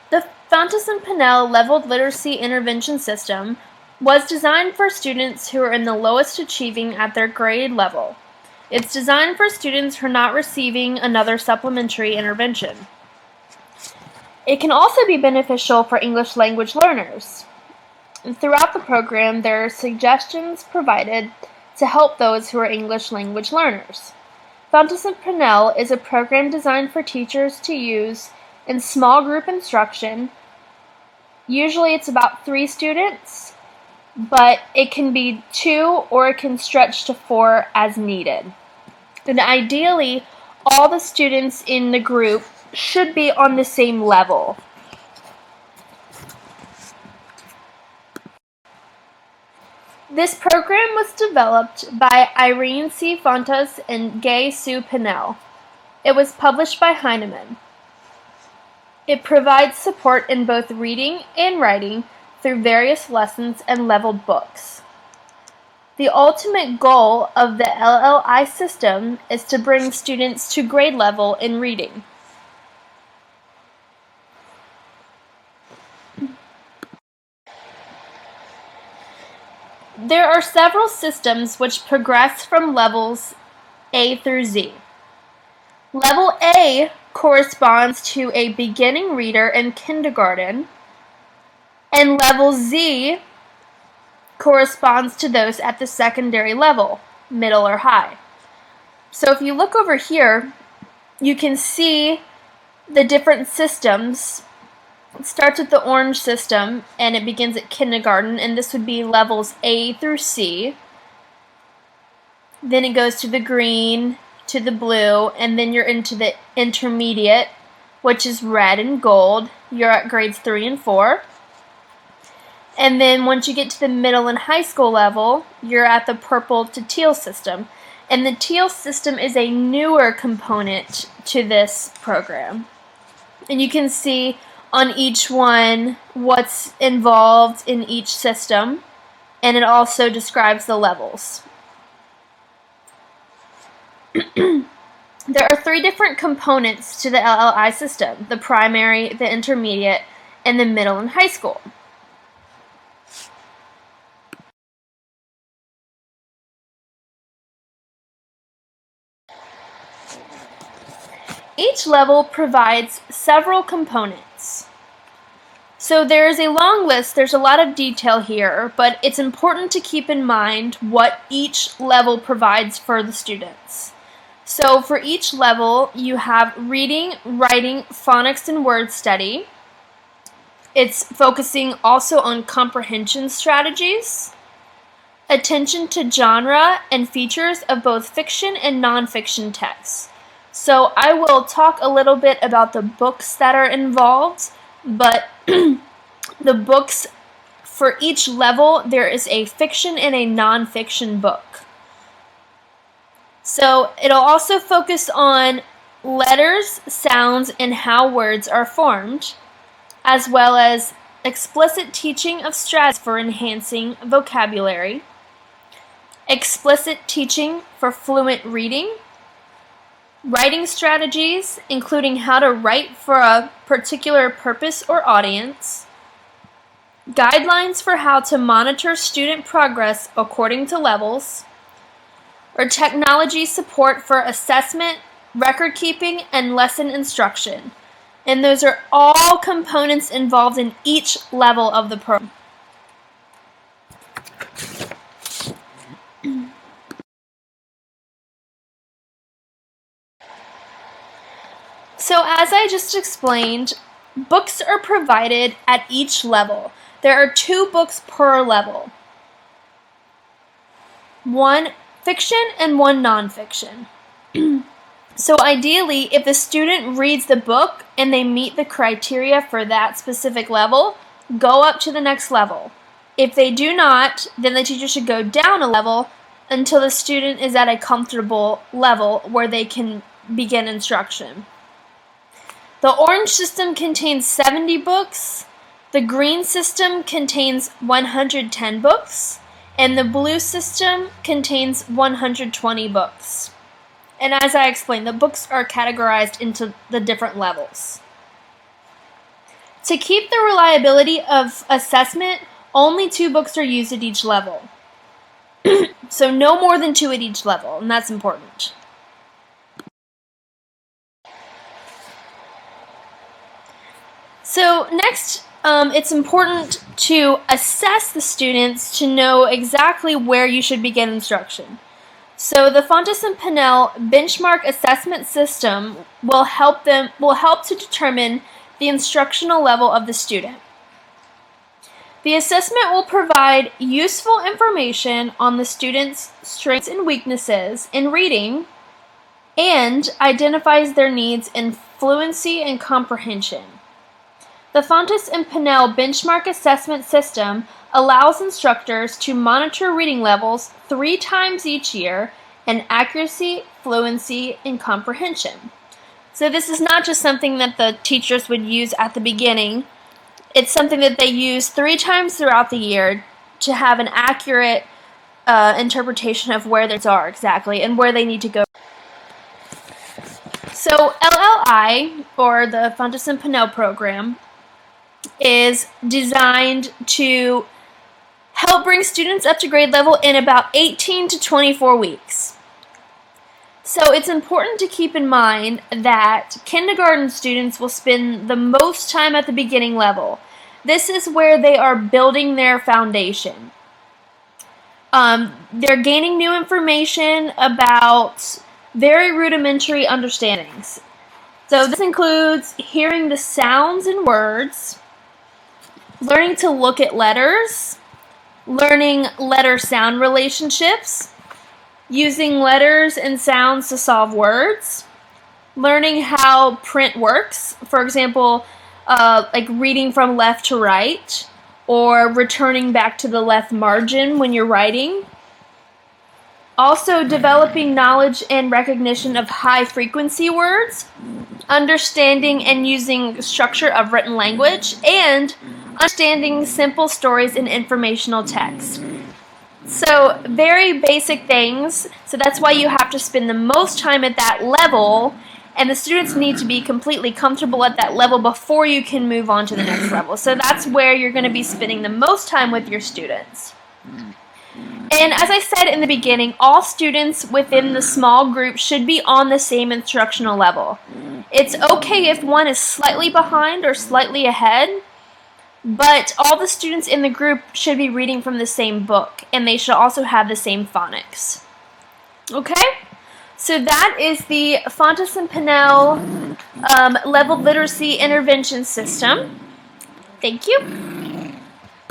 The Fountas and Pinnell Leveled Literacy Intervention System was designed for students who are in the lowest achieving at their grade level. It's designed for students who are not receiving another supplementary intervention. It can also be beneficial for English language learners. Throughout the program, there are suggestions provided to help those who are English language learners. Fountas and Pinnell is a program designed for teachers to use in small group instruction. Usually it's about 3 students, but it can be 2 or it can stretch to 4 as needed. And ideally, all the students in the group should be on the same level. This program was developed by Irene C. Fountas and Gay Sue Pinnell. It was published by Heinemann. It provides support in both reading and writing through various lessons and leveled books. The ultimate goal of the LLI system is to bring students to grade level in reading. There are several systems which progress from levels A through Z. Level A corresponds to a beginning reader in kindergarten, and level Z corresponds to those at the secondary level, middle or high. So if you look over here, you can see the different systems. It starts with the orange system, and it begins at kindergarten, and this would be levels A through C. Then it goes to the green, to the blue, and then you're into the intermediate, which is red and gold. You're at grades 3 and 4. And then once you get to the middle and high school level, you're at the purple to teal system. And the teal system is a newer component to this program. And you can see on each one what's involved in each system, and it also describes the levels. There are 3 different components to the LLI system: the primary, the intermediate, and the middle and high school. Each level provides several components. So there is a long list, there's a lot of detail here, but it's important to keep in mind what each level provides for the students. So for each level, you have reading, writing, phonics, and word study. It's focusing also on comprehension strategies, attention to genre and features of both fiction and nonfiction texts. So I will talk a little bit about the books that are involved, but the books for each level, there is a fiction and a nonfiction book. So it'll also focus on letters, sounds, and how words are formed, as well as explicit teaching of strategies for enhancing vocabulary, explicit teaching for fluent reading, writing strategies, including how to write for a particular purpose or audience, guidelines for how to monitor student progress according to levels, or technology support for assessment, record keeping, and lesson instruction. And those are all components involved in each level of the program. So as I just explained, books are provided at each level. There are 2 books per level. 1 fiction and 1 nonfiction. So ideally, if the student reads the book and they meet the criteria for that specific level, go up to the next level. If they do not, then the teacher should go down a level until the student is at a comfortable level where they can begin instruction. The orange system contains 70 books, the green system contains 110 books, and the blue system contains 120 books. And as I explained, the books are categorized into the different levels. To keep the reliability of assessment, only 2 books are used at each level. So no more than 2 at each level, and that's important. So next, it's important to assess the students to know exactly where you should begin instruction. So the Fountas and Pinnell benchmark assessment system will help to determine the instructional level of the student. The assessment will provide useful information on the student's strengths and weaknesses in reading and identifies their needs in fluency and comprehension. The Fountas and Pinnell benchmark assessment system allows instructors to monitor reading levels 3 times each year in accuracy, fluency, and comprehension. So this is not just something that the teachers would use at the beginning. It's something that they use 3 times throughout the year to have an accurate interpretation of where they are exactly and where they need to go. So LLI, or the Fountas and Pinnell program, is designed to help bring students up to grade level in about 18 to 24 weeks. So it's important to keep in mind that kindergarten students will spend the most time at the beginning level. This is where they are building their foundation. They're gaining new information about very rudimentary understandings. So this includes hearing the sounds and words, learning to look at letters, learning letter-sound relationships, using letters and sounds to solve words, learning how print works, for example, like reading from left to right, or returning back to the left margin when you're writing. Also developing knowledge and recognition of high-frequency words, understanding and using structure of written language, and understanding simple stories and informational text. So very basic things. So that's why you have to spend the most time at that level, and the students need to be completely comfortable at that level before you can move on to the next level. So that's where you're going to be spending the most time with your students. And as I said in the beginning, all students within the small group should be on the same instructional level. It's okay if one is slightly behind or slightly ahead, but all the students in the group should be reading from the same book, and they should also have the same phonics. Okay? So that is the Fountas and Pinnell Leveled Literacy Intervention System. Thank you.